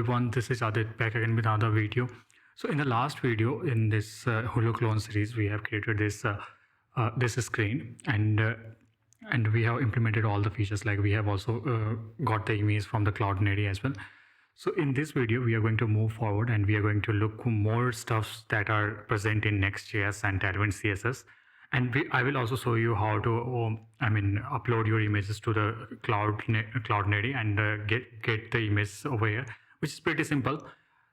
everyone, this is Adit back again with another video. So in the last video in this Hulu clone series, we have created this this screen and we have implemented all the features. Like we have also got the image from the Cloudinary as well. So in this video, we are going to move forward and we are going to look more stuffs that are present in NextJS and TailwindCSS. And I will also show you how to, upload your images to the Cloudinary and get the image over here, which is pretty simple.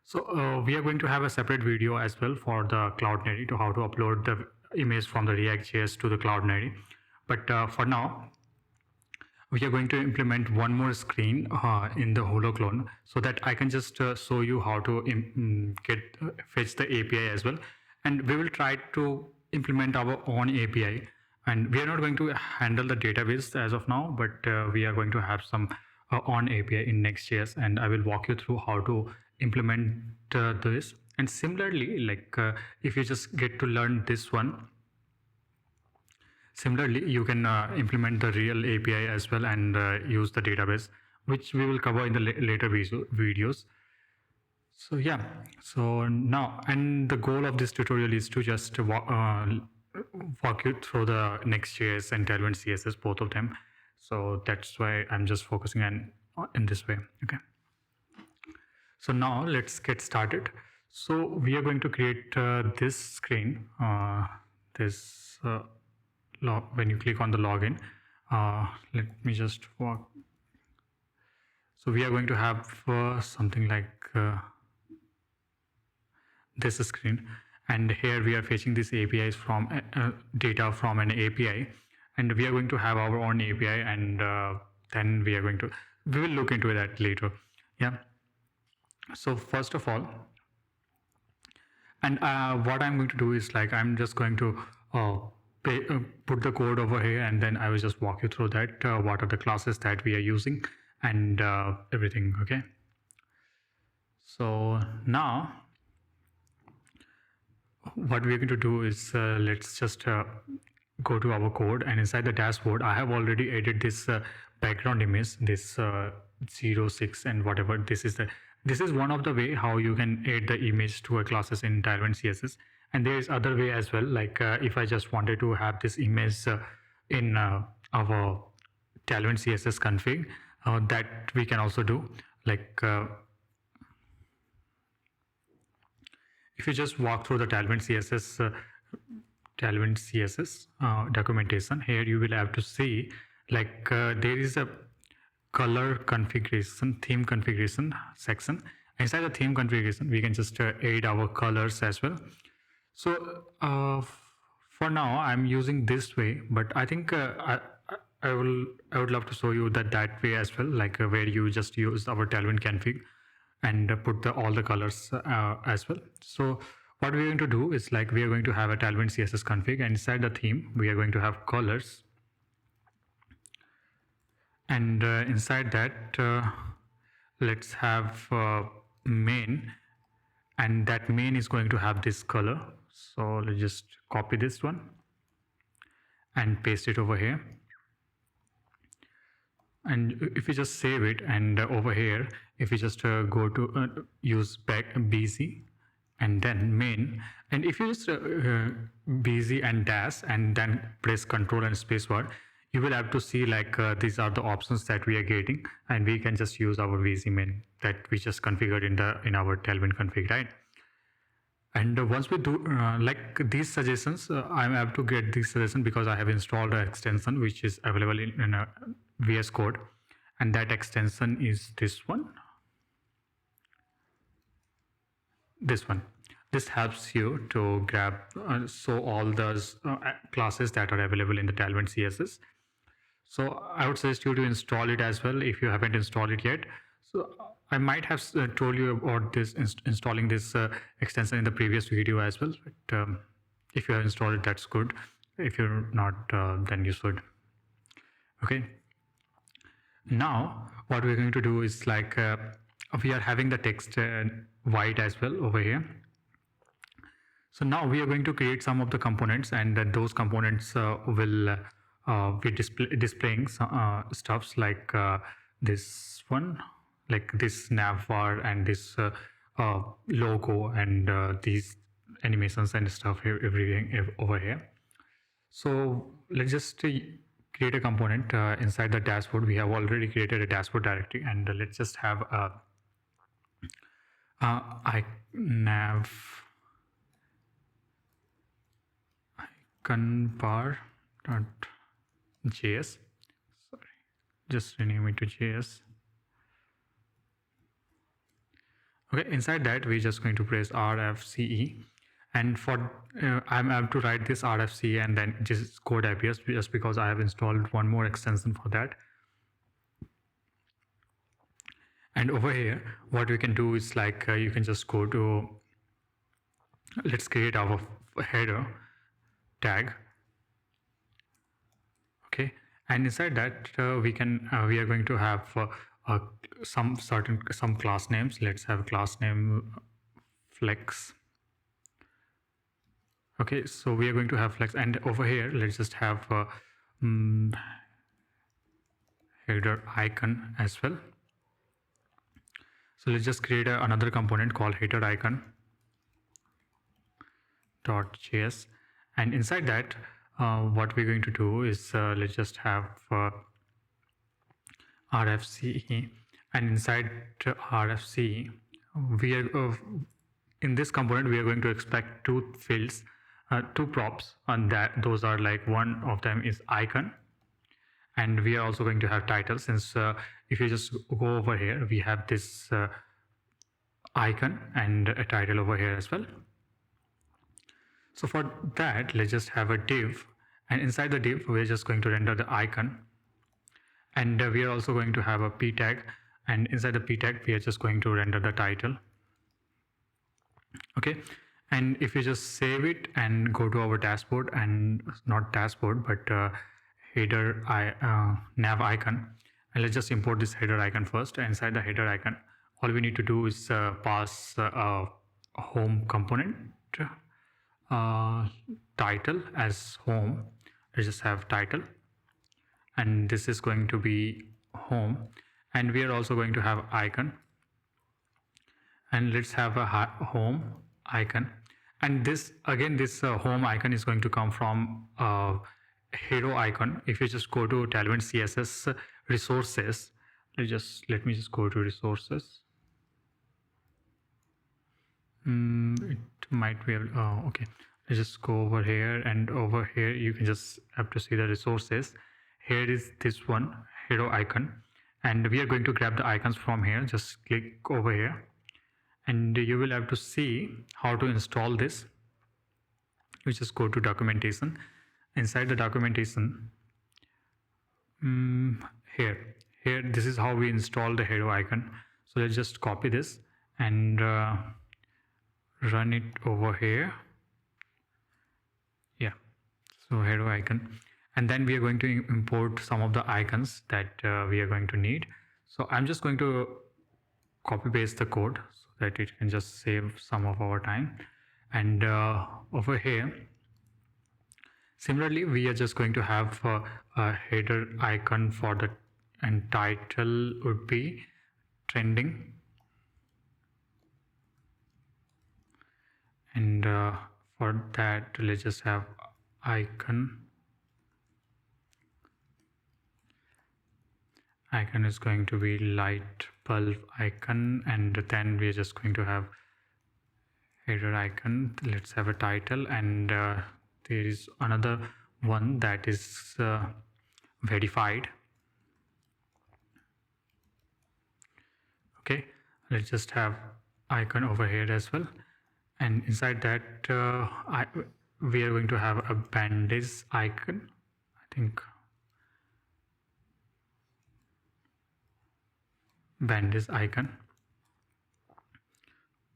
So we are going to have a separate video as well for the Cloudinary to how to upload the image from the react.js to the Cloudinary. But for now, we are going to implement one more screen in the Hulu clone so that I can just show you how to fetch the API as well. And we will try to implement our own API, and we are not going to handle the database as of now, but we are going to have some own API in Next.js, and I will walk you through how to implement this. And similarly, like if you just get to learn this one, similarly you can implement the real API as well and use the database, which we will cover in the later videos. So yeah, so now, and the goal of this tutorial is to just walk you through the Next.js and TailwindCSS, both of them. So that's why I'm just focusing in this way. Okay. So now let's get started. So we are going to create this screen. When you click on the login, let me just walk. So we are going to have something like this screen, and here we are fetching these APIs from data from an API, and we are going to have our own API, and then we will look into that later. Yeah. So first of all, and what I'm going to do is, like, I'm just going to put the code over here, and then I will just walk you through that, what are the classes that we are using and everything. Okay. So now what we're going to do is let's just go to our code, and inside the dashboard I have already added this background image, this 06 and whatever. This is one of the way how you can add the image to a classes in TailwindCSS. And there is other way as well, like if I just wanted to have this image in our TailwindCSS config, that we can also do. Like if you just walk through the TailwindCSS documentation, here you will have to see, like there is a color configuration, theme configuration section. Inside the theme configuration, we can just add our colors as well. So for now I'm using this way, but I think I would love to show you that way as well, like where you just use our Tailwind config and put all the colors as well. So what we're going to do is, like, we are going to have a Tailwind CSS config, and inside the theme we are going to have colors, and inside that let's have main, and that main is going to have this color. So let's just copy this one and paste it over here. And if you just save it, and over here, if you just go to use BZ and then main, and if you just BZ and dash and then press Ctrl and spacebar, you will have to see, like these are the options that we are getting, and we can just use our BZ main that we just configured in our Tailwind config, right? And once we do like these suggestions, I have to get this suggestion because I have installed an extension which is available in a VS Code, and that extension is this one. This helps you to grab all those classes that are available in the Tailwind CSS. So I would suggest you to install it as well if you haven't installed it yet. So I might have told you about this installing this extension in the previous video as well, but if you have installed it, that's good. If you're not, then you should. Okay. Now what we're going to do is, like we are having the text white as well over here. So now we are going to create some of the components, and those components will be displaying stuffs like this one. like this nav bar and this logo and these animations and stuff, everything over here. So let's just create a component inside the dashboard. We have already created a dashboard directory, and let's just have a nav icon bar dot js. Sorry, just rename it to js. Okay, inside that we're just going to press rfce, and for I have to write this rfce and then just code appears just because I have installed one more extension for that. And over here what we can do is like you can just go to, let's create our header tag. Okay, and inside that we are going to have some class names. Let's have class name flex. Okay, so we are going to have flex, and over here let's just have header icon as well. So let's just create another component called header icon .js, and inside that what we're going to do is let's just have rfce, and inside rfce we are in this component we are going to expect two fields, two props, and that those are like, one of them is icon, and we are also going to have title. Since if you just go over here, we have this icon and a title over here as well. So for that, let's just have a div, and inside the div we're just going to render the icon, and we are also going to have a p tag, and inside the p tag we are just going to render the title. Okay, and if you just save it and go to our dashboard, and not dashboard but header nav icon, and let's just import this header icon first. Inside the header icon all we need to do is pass a home component, title as home. Let's just have title, and this is going to be home, and we are also going to have icon, and let's have a home icon, and this again, this home icon is going to come from hero icon. If you just go to TailwindCSS resources, let me just go to resources. It might be okay, let's just go over here, and over here you can just have to see the resources. Here is this one, hero icon, and we are going to grab the icons from here. Just click over here, and you will have to see how to install this. We just go to documentation. Inside the documentation, here this is how we install the hero icon. So let's just copy this and run it over here. Yeah, so hero icon, and then we are going to import some of the icons that we are going to need. So I'm just going to copy paste the code so that it can just save some of our time. And over here similarly we are just going to have a header icon for the, and title would be trending, and for that let's just have icon is going to be light bulb icon, and then we're just going to have header icon. Let's have a title, and there is another one that is verified. Okay, let's just have icon over here as well, and inside that we are going to have a bandage icon. I think bandage icon.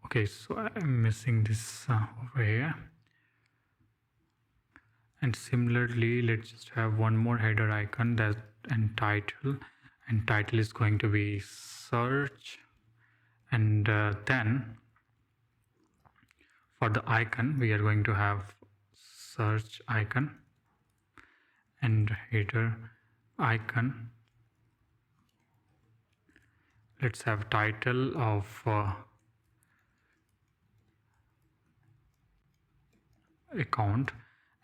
Okay, so I'm missing this over here. And similarly let's just have one more header icon, that, and title is going to be search, and then for the icon we are going to have search icon, and header icon let's have title of account,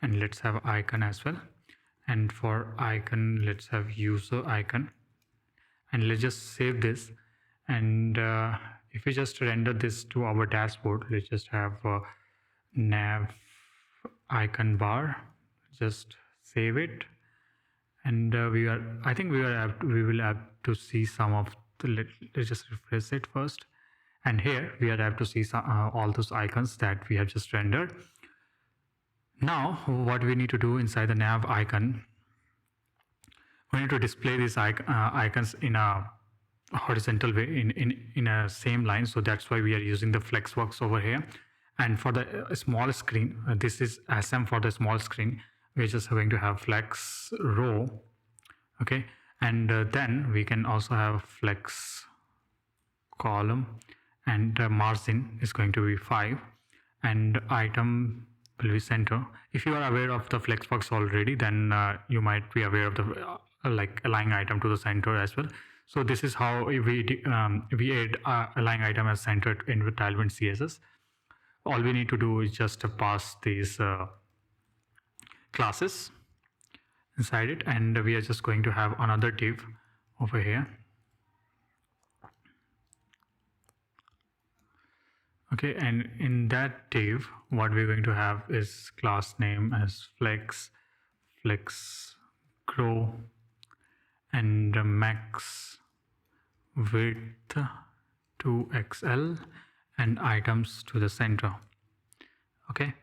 and let's have icon as well. And for icon, let's have user icon, and let's just save this. And if we just render this to our dashboard, let's just have nav icon bar, just save it. And I think we will have to see some of the, let's just refresh it first. And here we are able to see all those icons that we have just rendered. Now what we need to do inside the nav icon, we need to display these icons in a horizontal way, in a same line. So that's why we are using the flexbox over here. And for the small screen, this is SM for the small screen. We're just going to have flex row, okay, and then we can also have flex column, and margin is going to be 5, and item will be center. If you are aware of the flexbox already, then you might be aware of the like align item to the center as well. So this is how we add align item as center in Tailwind CSS. All we need to do is just pass these classes inside it, and we are just going to have another div over here. Okay, and in that div, what we're going to have is class name as flex grow, and max width to XL, and items to the center. Okay,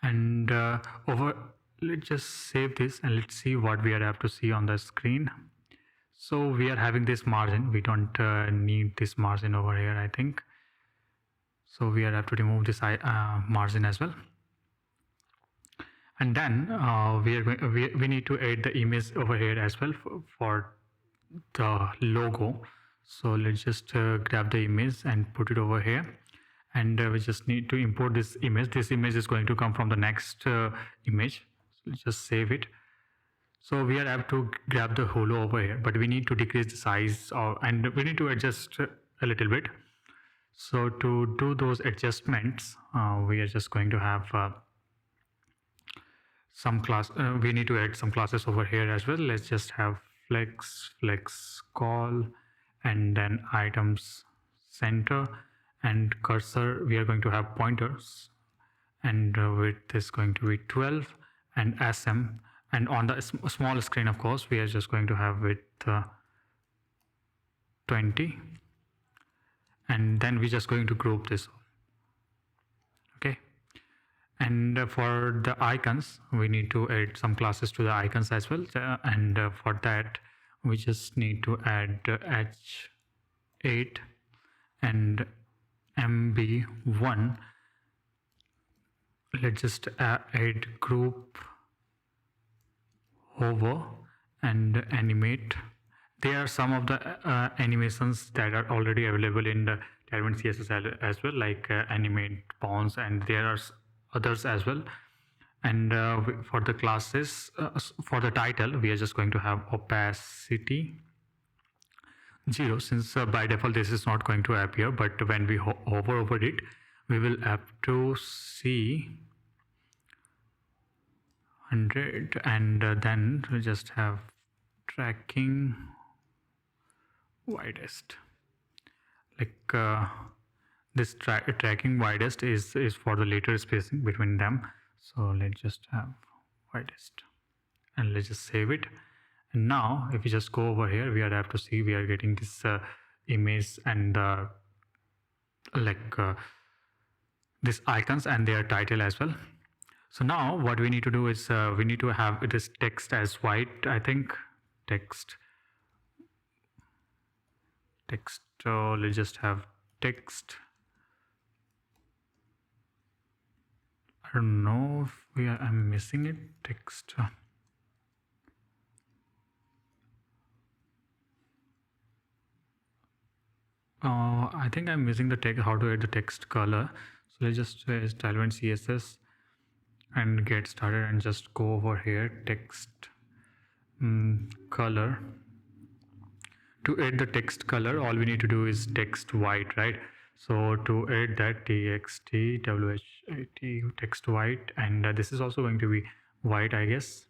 and let's just save this, and let's see what we are able to see on the screen. So we are having this margin. We don't need this margin over here, I think. So we are able to remove this margin as well. And then we need to add the image over here as well for the logo. So let's just grab the image and put it over here, and we just need to import this image. This image is going to come from the next image. So let's just save it. So we are able to grab the Hulu over here, but we need to decrease the size and we need to adjust a little bit. So to do those adjustments, we are just going to have some class. We need to add some classes over here as well. Let's just have flex call, and then items center, and cursor we are going to have pointers, and width is going to be 12, and SM, and on the small screen, of course, we are just going to have width 20, and then we're just going to group this. Okay, and for the icons, we need to add some classes to the icons as well, and for that we just need to add H8 and MB1. Let's just add group hover and animate. There are some of the animations that are already available in the Tailwind CSS as well, like animate bounce, and there are others as well. And for the classes, for the title, we are just going to have opacity 0, since by default this is not going to appear, but when we hover over it, we will have to see 100, and then we just have tracking widest, like this tracking widest is for the later spacing between them. So let's just have widest, and let's just save it. And now if you just go over here, we are able to see we are getting this image and this icons and their title as well. So now what we need to do is we need to have this text as white, I think. Text, let's just have text. I don't know if I'm missing it. Text. I think I'm missing the text. How to add the text color? So let's just Tailwind CSS and get started, and just go over here, text color. to add the text color, all we need to do is text white, right? So to add that, txt what text white, and this is also going to be white, I guess.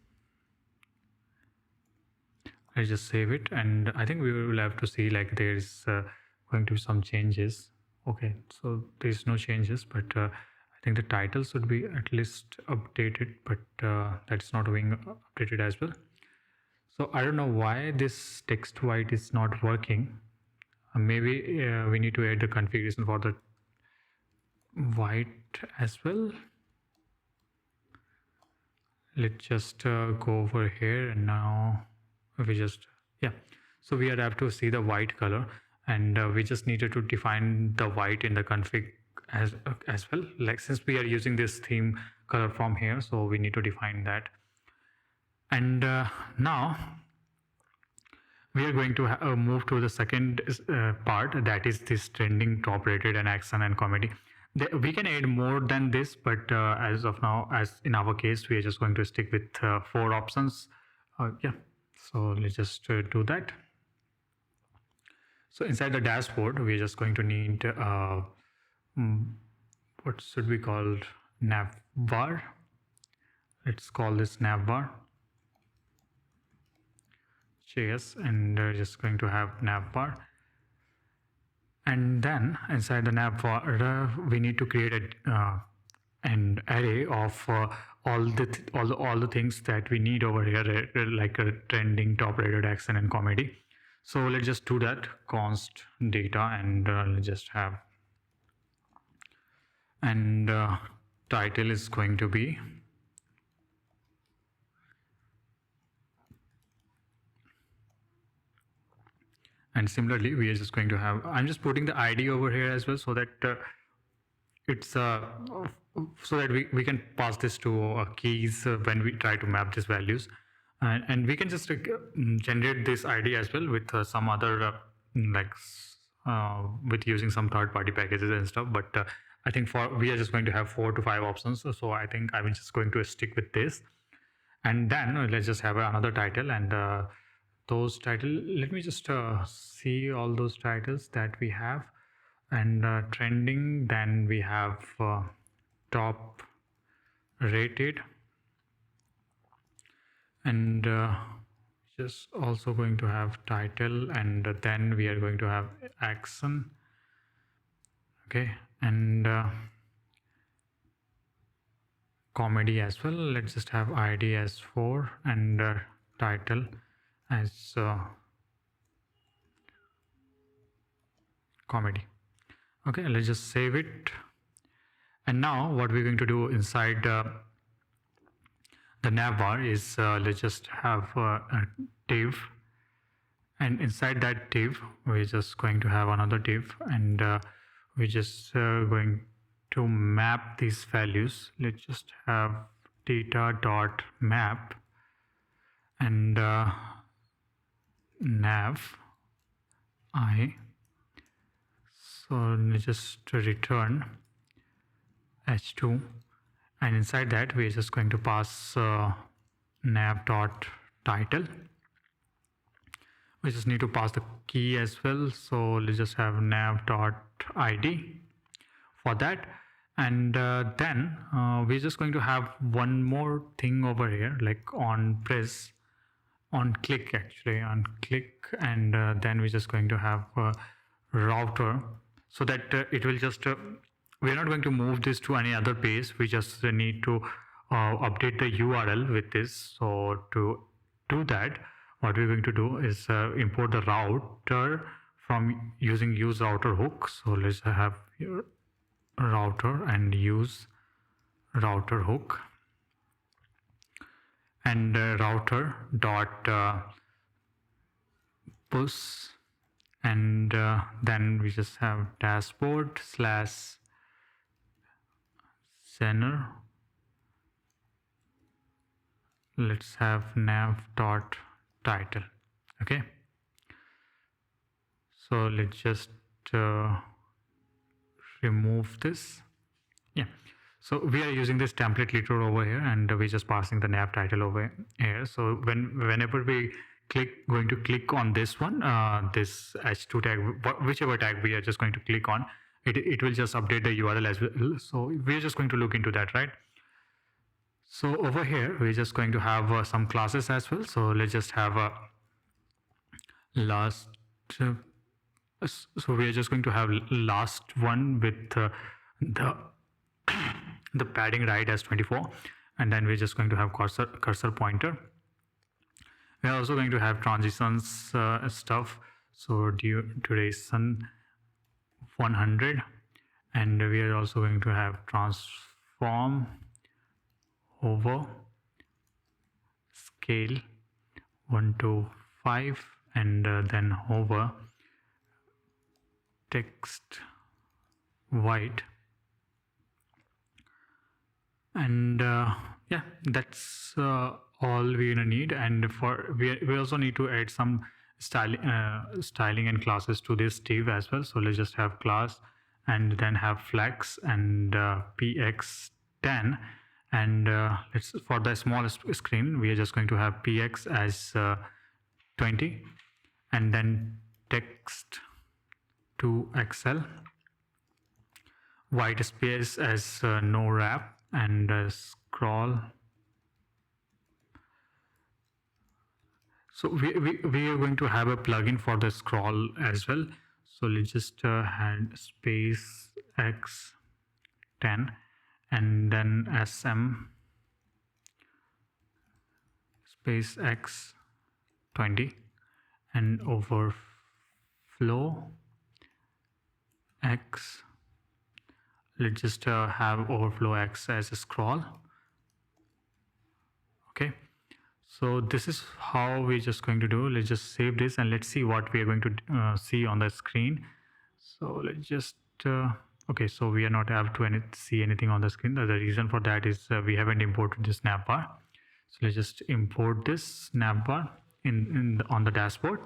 I just save it, and I think we will have to see like there's going to be some changes. Okay, so there's no changes, but I think the title should be at least updated, but that's not being updated as well. So I don't know why this text white is not working. Maybe we need to add the configuration for the white as well. Let's just go over here, and now we just, yeah, so we have to see the white color, and we just needed to define the white in the config as well. Like, since we are using this theme color from here, so we need to define that. And now we are going to move to the second part, that is this trending, top rated, and action and comedy. We can add more than this, but as of now, as in our case, we are just going to stick with 4 options. Yeah, so let's just do that. So inside the dashboard, we're just going to need what should be called navbar. Let's call this navbar JS, and just going to have navbar. And then inside the navbar, we need to create an array of all the things that we need over here, like a trending, top rated, action, and comedy. So let's just do that. Const data, and let's just have, and title is going to be and similarly we are just going to have, I'm just putting the ID over here as well, so that it's so that we can pass this to keys when we try to map these values, and we can just generate this ID as well with some other with using some third-party packages and stuff, but I think we are just going to have 4 to 5 options, so I think I'm just going to stick with this. And then let's just have another title, and those title, let me just see all those titles that we have. And trending, then we have top rated, and just also going to have title, and then we are going to have action. Okay, and comedy as well. Let's just have ID as 4 and title as comedy. Okay, let's just save it. And now what we're going to do inside the navbar is let's just have a div, and inside that div we're just going to have another div, and we're just going to map these values. Let's just have data dot map, and nav I. So let's just return h2, and inside that we're just going to pass nav dot title. We just need to pass the key as well, so let's just have nav dot id for that. And then we're just going to have one more thing over here, like on click, actually on click, and then we're just going to have router, so that it will just we're not going to move this to any other page. We just need to update the URL with this. So to do that, what we're going to do is import the router from using use router hook. So let's have your router and use router hook, and router dot push, and then we just have dashboard slash center. Let's have nav dot title. Okay, so let's just remove this. Yeah, so we are using this template leader over here, and we're just passing the nav title over here. So whenever we going to click on this one, this h2 tag, whichever tag we are just going to click on, it will just update the URL as well. So we're just going to look into that, right? So over here, we're just going to have some classes as well. So let's just have a last. So we are just going to have last one with the the padding right as 24, and then we're just going to have cursor pointer. We are also going to have transitions stuff. So duration 100, and we are also going to have transform over scale 1 to 5, and then hover text white, and yeah, that's all we're gonna need. And for we also need to add some styling and classes to this div as well. So let's just have class and then have flex and px10, and let's, for the smallest screen, we are just going to have px as 20, and then text to XL, white space as no wrap, and scroll. So we are going to have a plugin for the scroll as well. So let's just add space x10, and then sm space x20, and overflow x. Let's just have overflow x as a scroll. Okay, so this is how we're just going to do. Let's just save this and let's see what we are going to see on the screen. So let's just okay, so we are not able to see anything on the screen. The reason for that is we haven't imported this navbar. So let's just import this navbar on the dashboard.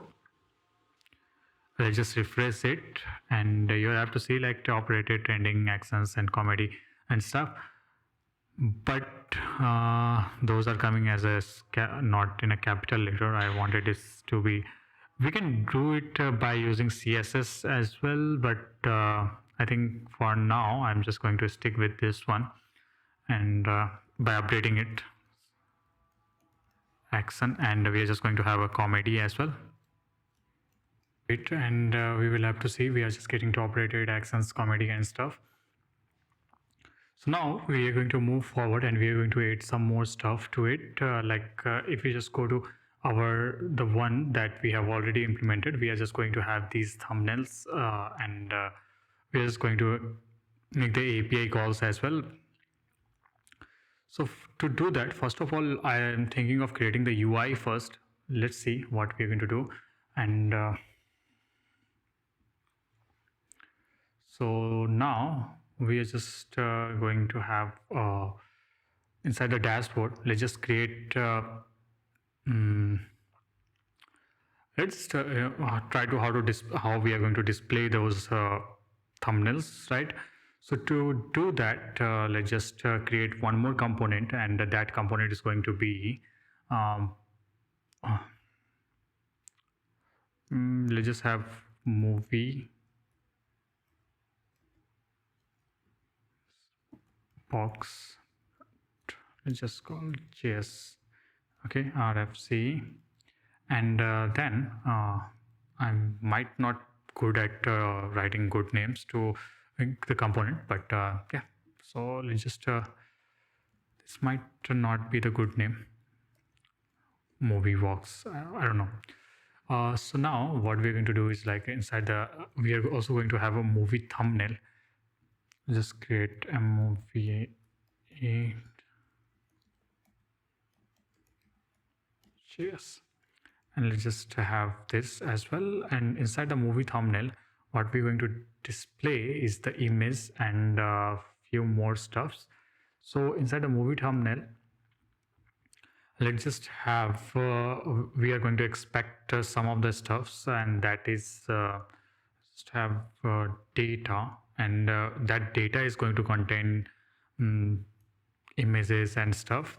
Let's just refresh it, and you have to see like top rated, trending, actions, and comedy and stuff. But those are coming as a not in a capital letter. I wanted this to be. We can do it by using CSS as well, but I think for now I'm just going to stick with this one, and by updating it action, and we are just going to have a comedy as well. And we will have to see, we are just getting top rated, actions, comedy, and stuff. So now we are going to move forward, and we are going to add some more stuff to it. If we just go to the one that we have already implemented, we are just going to have these thumbnails, and we are just going to make the API calls as well. So to do that, first of all, I am thinking of creating the UI first. Let's see what we're going to do. And so now we are just going to have inside the dashboard, let's just create let's try to how we are going to display those thumbnails, right? So to do that, let's just create one more component, and that component is going to be let's just have movie box. Let's just call JS. Okay, RFC, and then I might not good at writing good names to the component, but yeah. So let's just this might not be the good name. Movie box. I don't know. So now what we're going to do is, like, inside we are also going to have a movie thumbnail. Just create a movie JS, and let's just have this as well. And inside the movie thumbnail, what we're going to display is the image and a few more stuffs. So inside the movie thumbnail, let's just have we are going to expect some of the stuffs, and that is just have data, and that data is going to contain images and stuff.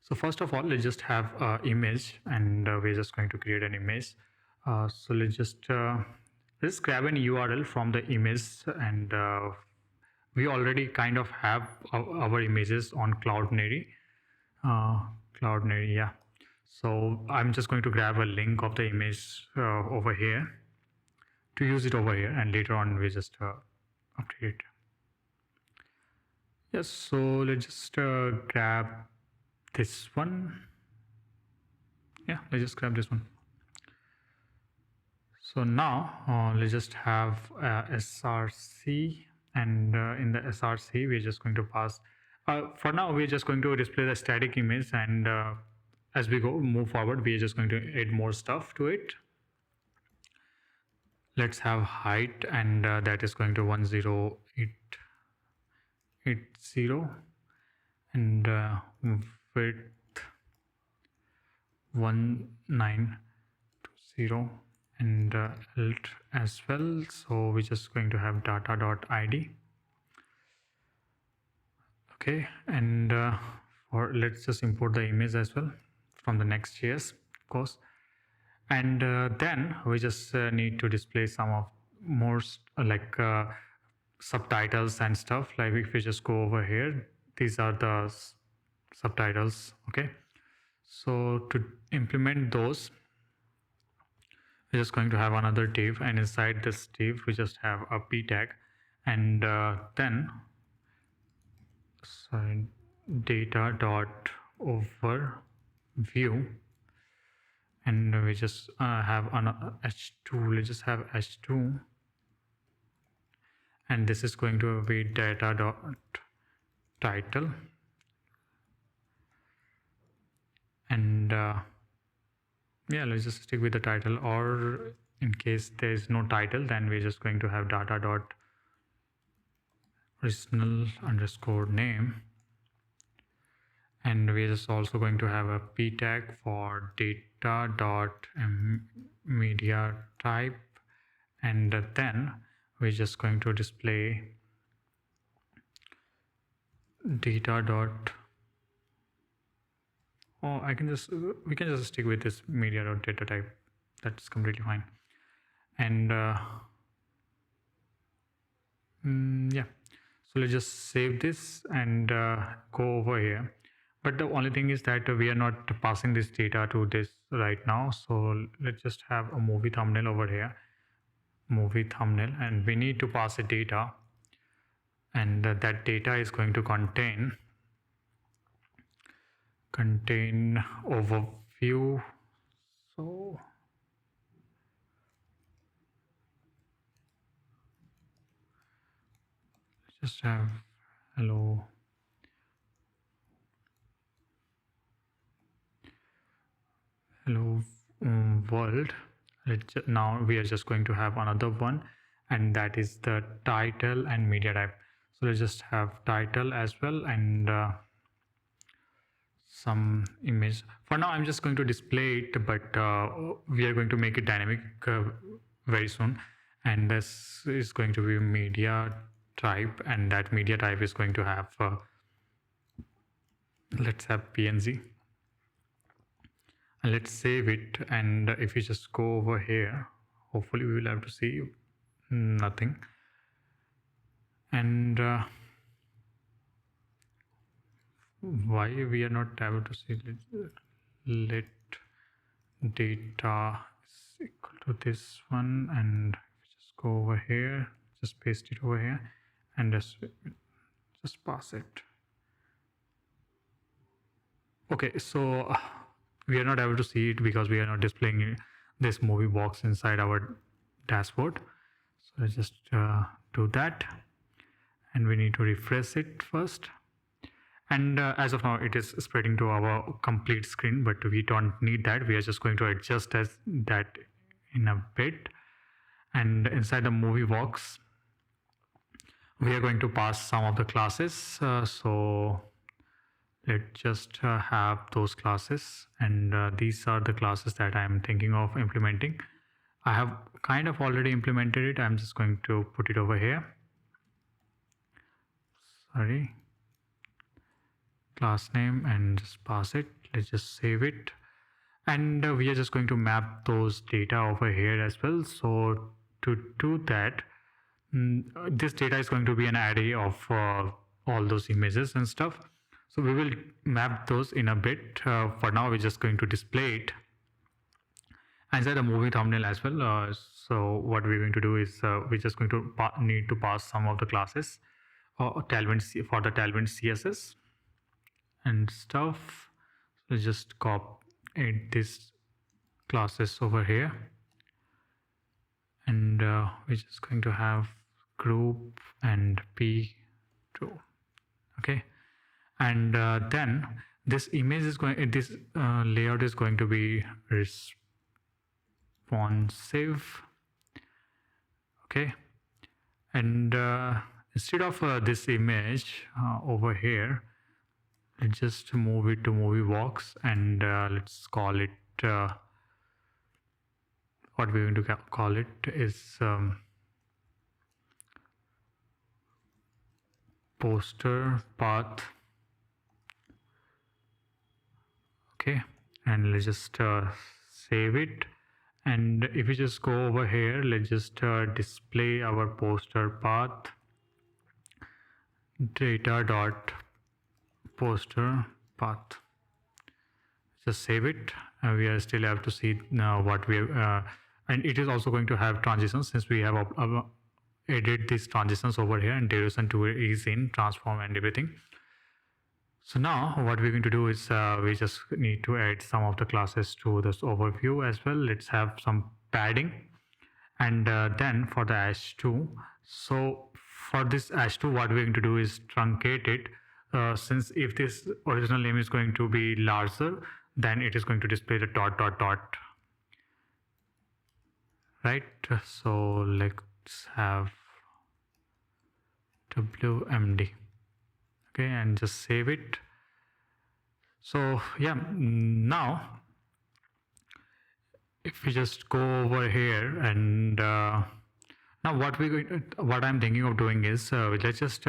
So first of all, let's just have an image, and we're just going to create an image. So let's grab an URL from the image, and we already kind of have our images on Cloudinary. Cloudinary, yeah. So I'm just going to grab a link of the image over here to use it over here, and later on we just update it. Yes, so let's just grab this one. Yeah, let's just grab this one. So now let's just have src, and in the src we're just going to pass, for now we're just going to display the static image, and as we move forward, we're just going to add more stuff to it. Let's have height, and that is going to 10880, and width 1920, and alt as well. So we're just going to have data.id. Okay, and let's just import the image as well from the NextJS, of course. And then we just need to display some of more subtitles and stuff. Like if we just go over here, these are the subtitles. Okay, so to implement those, we're just going to have another div, and inside this div we just have a p tag, and then data dot overview, and we just have an h2. Let's just have h2, and this is going to be data dot title, and yeah, let's just stick with the title, or in case there is no title, then we're just going to have data dot original underscore name, and we're just also going to have a p tag for data dot media type, and then we're just going to display data dot, we can just stick with this media dot data type. That's completely fine. And yeah, so let's just save this and go over here. But the only thing is that we are not passing this data to this right now. So let's just have a movie thumbnail over here, movie thumbnail, and we need to pass a data, and that data is going to contain overview. So let's just have hello world. Now we are just going to have another one, and that is the title and media type. So let's just have title as well, and some image. For now I'm just going to display it, but we are going to make it dynamic very soon, and this is going to be media type, and that media type is going to have let's have png, and let's save it. And if you just go over here, hopefully we will have to see nothing. And why we are not able to see, let data is equal to this one, and just go over here, just paste it over here, and just pass it. Okay, so we are not able to see it because we are not displaying this movie box inside our dashboard. So let's just do that, and we need to refresh it first. And as of now it is spreading to our complete screen, but we don't need that. We are just going to adjust as that in a bit. And inside the movie box we are going to pass some of the classes. So let's just have those classes, and these are the classes that I am thinking of implementing. I have kind of already implemented it. I'm just going to put it over here. Sorry. class name and just pass it. Let's just save it. And we are just going to map those data over here as well. So to do that, this data is going to be an array of all those images and stuff. So we will map those in a bit. For now, we're just going to display it inside a movie thumbnail as well. So what we're going to do is we're just going to need to pass some of the classes for the Tailwind CSS and stuff. So just copy this classes over here, and we're just going to have group and p2. Okay, and then this image is going, this layout is going to be responsive. Okay, and instead of this image over here, let's just move it to movie box, and let's call it what we're going to call it is poster path. Okay, and let's just save it. And if we just go over here, let's just display our poster path data dot poster path. Just save it. We are still have to see now what we and it is also going to have transitions, since we have added these transitions over here, and duration 2 is in transform and everything. So now what we're going to do is we just need to add some of the classes to this overview as well. Let's have some padding, and then for the h2, so for this h2 what we're going to do is truncate it, since if this original name is going to be larger, then it is going to display the dot dot dot, right? So let's have WMD. Okay, and just save it. So yeah, now if we just go over here, and now what I'm thinking of doing is let's just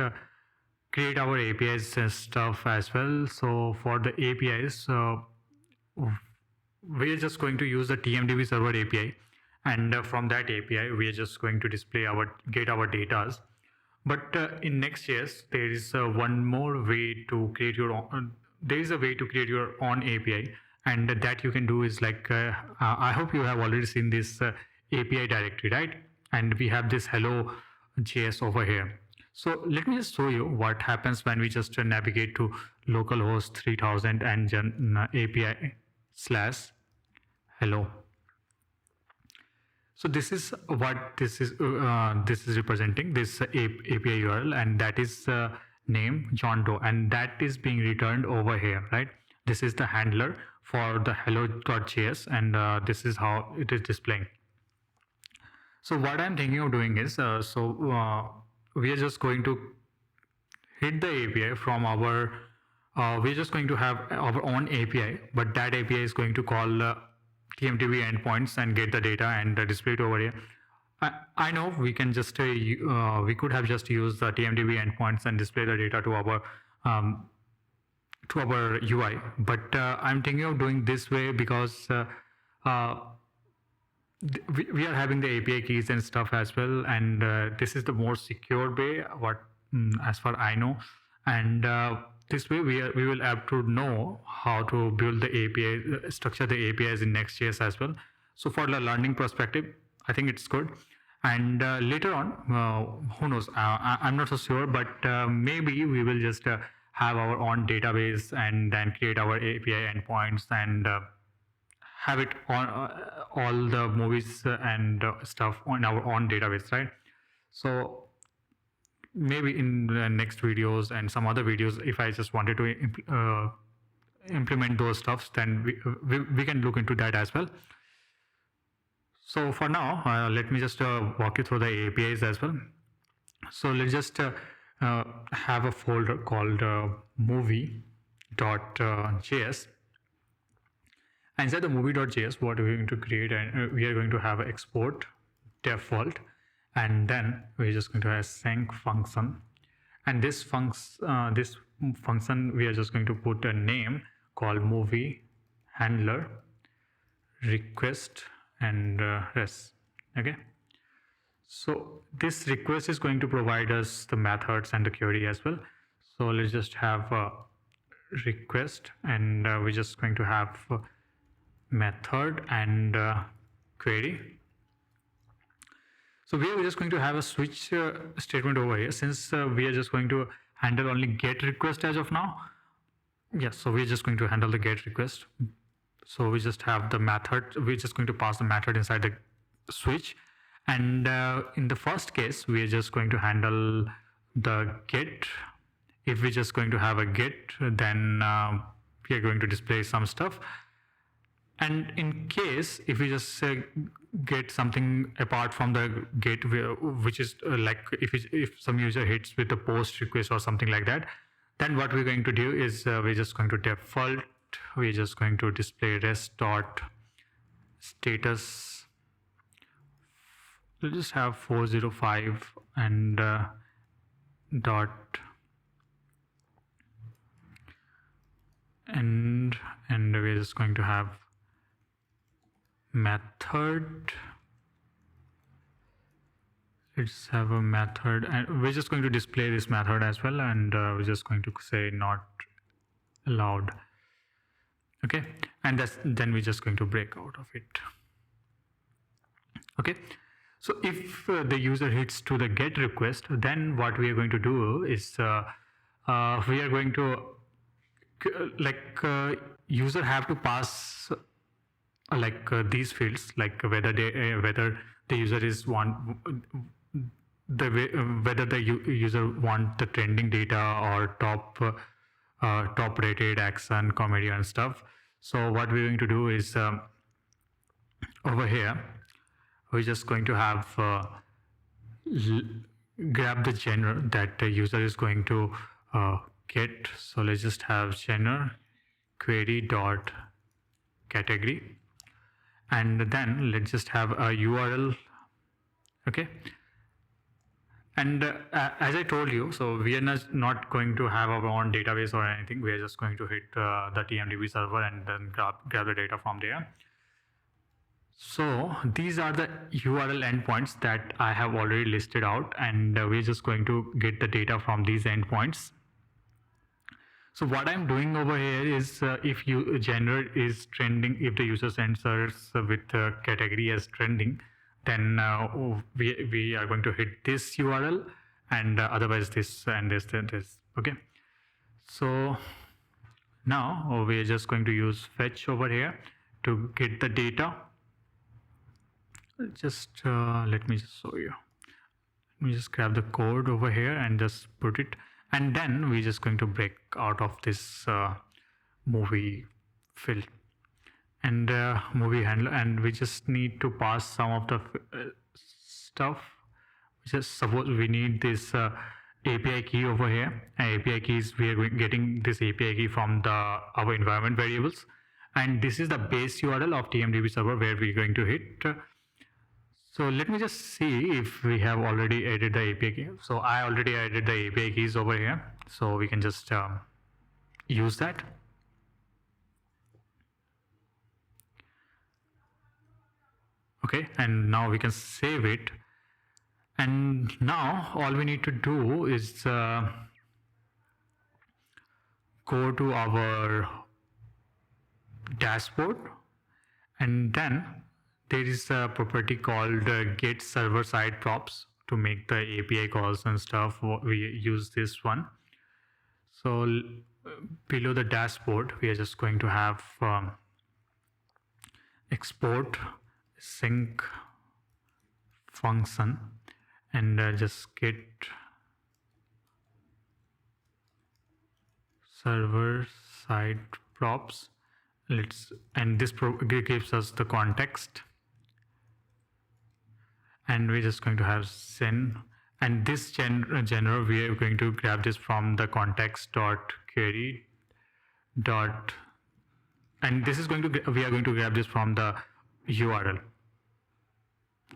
create our APIs and stuff as well. So for the APIs, we're just going to use the TMDB server API, and from that API we are just going to display get our data. But in Next.js, there is one more way to create your own. There is a way to create your own API, and that you can do is like I hope you have already seen this API directory, right? And we have this hello.js over here. So let me just show you what happens when we just navigate to localhost 3000 and API/hello. So this is what this is representing, this API URL, and that is name John Doe, and that is being returned over here, right? This is the handler for the hello.js, and this is how it is displaying. So what I'm thinking of doing is, we are just going to hit the API from our, we're just going to have our own API, but that API is going to call TMDB endpoints and get the data and display it over here. I know we can just we could have just used the TMDB endpoints and display the data to our UI, but I'm thinking of doing this way because we are having the API keys and stuff as well, and this is the more secure way, as far I know, and this way we will have to know how to build the API, structure the APIs in Next.js as well. So for the learning perspective, I think it's good. And later on, who knows, I'm not so sure, but maybe we will just have our own database and then create our API endpoints and have it on all the movies and stuff on our own database, right? So maybe in the next videos and some other videos, if I just wanted to implement those stuffs, then we can look into that as well. So for now, let me just walk you through the APIs as well. So let's just have a folder called movie.js. Inside the movie.js, what we're going to create, and we are going to have export default, and then we're just going to have sync function, And this function, we are just going to put a name called movie handler request and res. Okay, so this request is going to provide us the methods and the query as well. So let's just have a request, and we're just going to have method and query. So we are just going to have a switch statement over here, since we are just going to handle only get request as of now. Yes, so we're just going to handle the get request. So we just have the method, we're just going to pass the method inside the switch. And in the first case, we are just going to handle the get. If we're just going to have a get, then we are going to display some stuff. And in case if we just get something apart from the get, which is like if some user hits with a post request or something like that, then what we're going to do is we're just going to default, we're just going to display rest dot status. We'll just have 405 and dot and we're just going to have method. Let's have a method, and we're just going to display this method as well, and we're just going to say not allowed. Okay, and then we're just going to break out of it. Okay, so if the user hits to the get request, then what we are going to do is we are going to user have to pass these fields, like whether the user is whether the user want the trending data or top rated action, comedy and stuff. So what we're going to do is over here we're just going to have grab the genre that the user is going to get. So let's just have genre query dot category, and then let's just have a URL. Okay, and as I told you, so we are not going to have our own database or anything. We are just going to hit the TMDB server and then grab the data from there. So these are the URL endpoints that I have already listed out, and we're just going to get the data from these endpoints. So what I'm doing over here is if genre is trending, if the user answers with category as trending, then we are going to hit this URL, and otherwise this and this and this. Okay, so now we are just going to use fetch over here to get the data. Just let me just show you. Let me just grab the code over here and just put it, and then we're just going to break out of this movie field and movie handler, and we just need to pass some of the stuff. Just suppose we need this API key over here, and API keys, we are getting this API key from our environment variables, and this is the base URL of TMDB server where we're going to hit. So let me just see if we have already added the API key. So I already added the API keys over here, so we can just use that. Okay, and now we can save it, and now all we need to do is go to our dashboard, and then there is a property called get server side props to make the API calls and stuff. We use this one. So below the dashboard, we are just going to have export sync function, and just get server side props. And this gives us the context, and we're just going to have send, and this genre we are going to grab this from the context dot query dot, and this is going to we are going to grab this from the URL.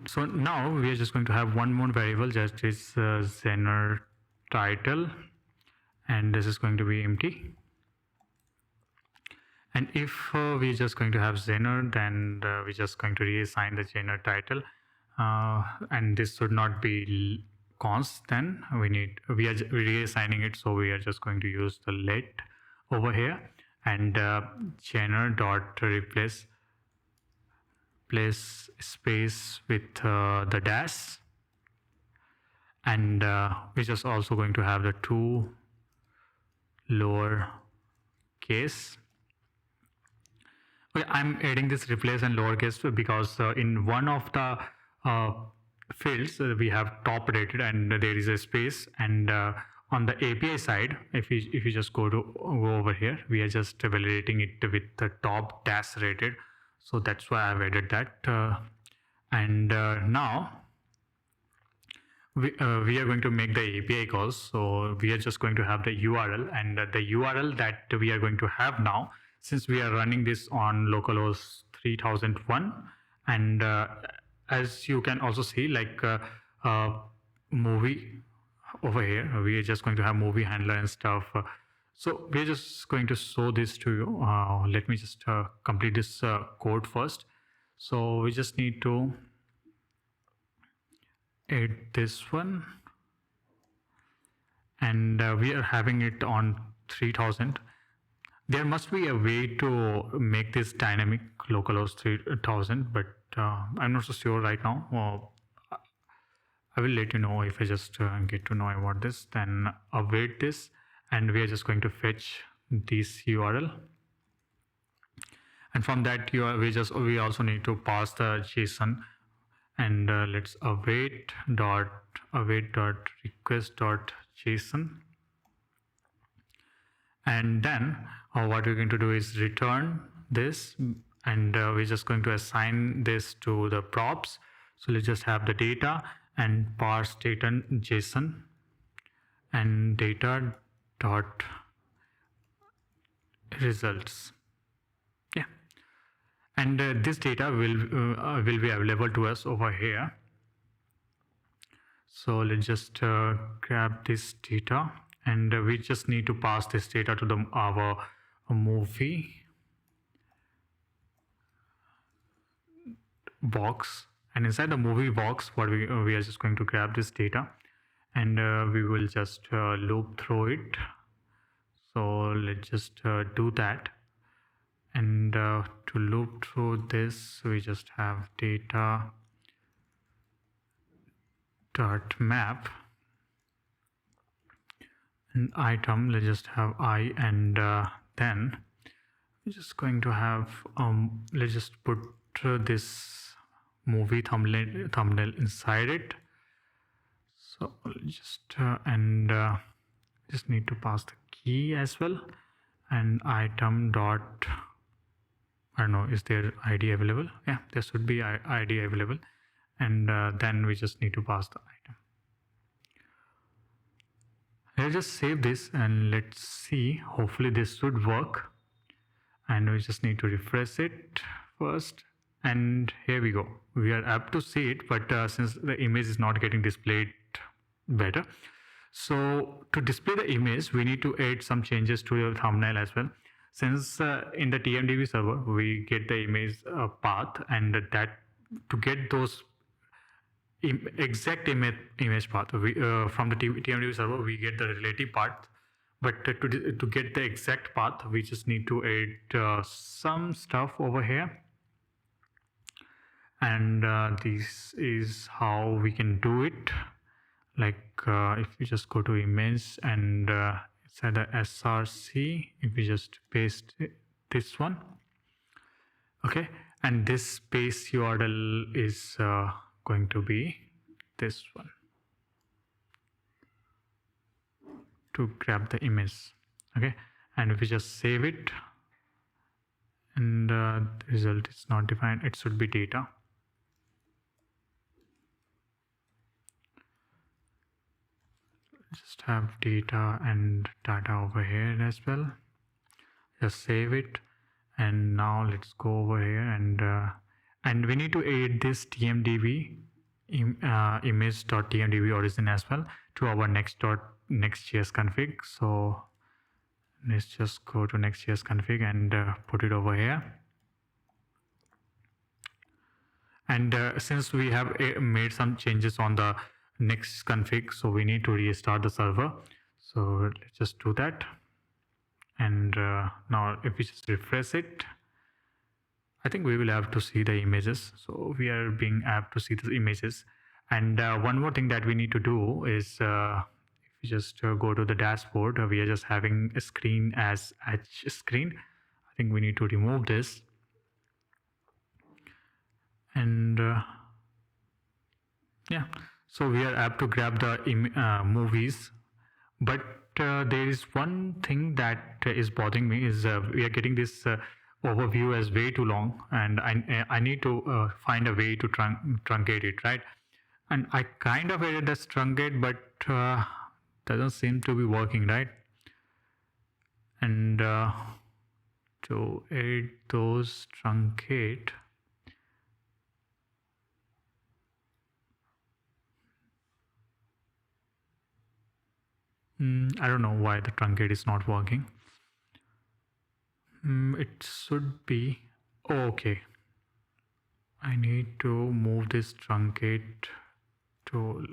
So now we are just going to have one more variable, just is genre title, and this is going to be empty. And if we're just going to have genre, then we're just going to reassign the genre title, and this should not be const. Then we are reassigning it, so we are just going to use the let over here, and genre dot replace space with the dash, and we're just also going to have the two lower case. Okay, I'm adding this replace and lowercase because in one of the fields we have top rated and there is a space, and on the API side, if you just go over here, we are just validating it with the top dash rated, so that's why I've added that. And now we are going to make the API calls, so we are just going to have the URL, and the URL that we are going to have now, since we are running this on localhost 3001, and as you can also see, like movie over here, we are just going to have movie handler and stuff. So we're just going to show this to you. Let me just complete this code first. So we just need to add this one, and we are having it on 3000. There must be a way to make this dynamic localhost 3000, but I'm not so sure right now. I will let you know if I just get to know about this. Then await this, and we are just going to fetch this URL, and from that we also need to pass the JSON, and let's await dot request dot JSON, and then what we're going to do is return this, and we're just going to assign this to the props. So let's just have the data and parse data JSON, and data dot results. Yeah, and this data will be available to us over here. So let's just grab this data, and we just need to pass this data to our movie box, and inside the movie box, what we are just going to grab this data, and we will just loop through it. So let's just do that, and to loop through this, we just have data dot map and item. Let's just have I, and then we're just going to have let's just put this movie thumbnail inside it. So just and just need to pass the key as well, and item dot, I don't know, is there ID available? Yeah, there should be ID available, and then we just need to pass the item. Let's just save this and let's see. Hopefully this should work, and we just need to refresh it first, and here we go. We are apt to see it, but since the image is not getting displayed better, so to display the image we need to add some changes to the thumbnail as well. Since in the TMDB server we get the image path, and that to get those exact image path from the TMDB server we get the relative path, but to get the exact path we just need to add some stuff over here, and this is how we can do it. Like if we just go to image, and inside the src, if we just paste this one, okay, and this space URL is going to be this one to grab the image, okay, and if we just save it, and the result is not defined, it should be data. Just have data and data over here as well. Just save it, and now let's go over here, and we need to add this TMDB image.tmdb origin as well to our next.nextjs config. So let's just go to NextJS config and put it over here. And since we have made some changes on the next config, so we need to restart the server. So let's just do that. And now if we just refresh it, I think we will have to see the images. So we are being asked to see the images. And one more thing that we need to do is if we just go to the dashboard, we are just having a screen as H screen. I think we need to remove this. And yeah, so we are apt to grab the movies, but there is one thing that is bothering me is we are getting this overview as way too long, and I need to find a way to truncate it, right? And I kind of added this truncate, but doesn't seem to be working, right? And to add those truncate, I don't know why the truncate is not working. It should be okay. I need to move this truncate to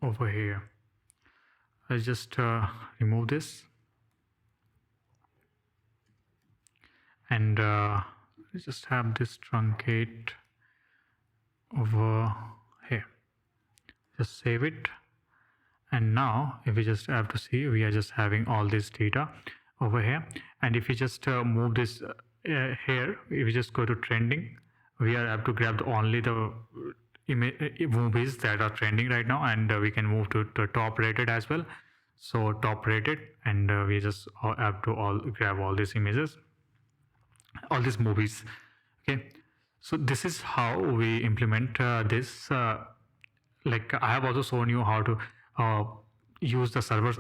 over here. I'll just remove this, and just have this truncate over here. Just save it. And now if we just have to see, we are just having all this data over here. And if we just move this here, if we just go to trending, we are able to grab only the movies that are trending right now, and we can move to the top rated as well. So top rated, and we just have to grab all these images, all these movies. Okay, so this is how we implement this. Like I have also shown you how to use the servers,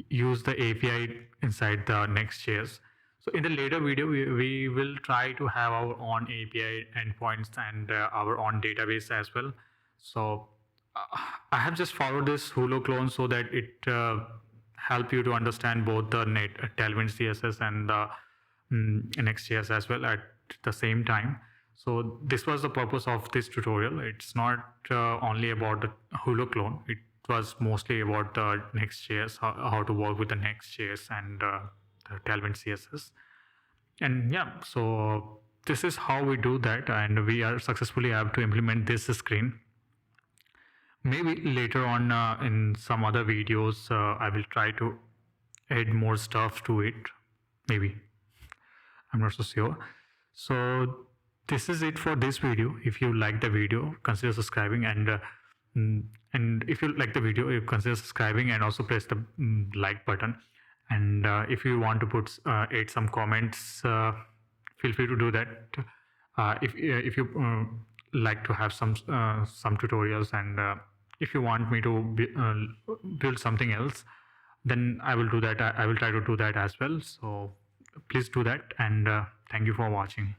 use the API inside the Next.js. So in the later video, we will try to have our own API endpoints and our own database as well. So I have just followed this Hulu clone so that it help you to understand both the TailwindCSS and the Next.js as well at the same time. So this was the purpose of this tutorial. It's not only about the Hulu clone. It was mostly about the Next.js, how to work with the Next.js and the TailwindCSS. And yeah, so this is how we do that, and we are successfully able to implement this screen. Maybe later on in some other videos, I will try to add more stuff to it. Maybe. I'm not so sure. So this is it for this video. If you like the video, consider subscribing, and if you like the video, you consider subscribing and also press the like button. And if you want to add some comments, feel free to do that. If you like to have some tutorials, and if you want me to build something else, then I will do that. I will try to do that as well. So please do that, and thank you for watching.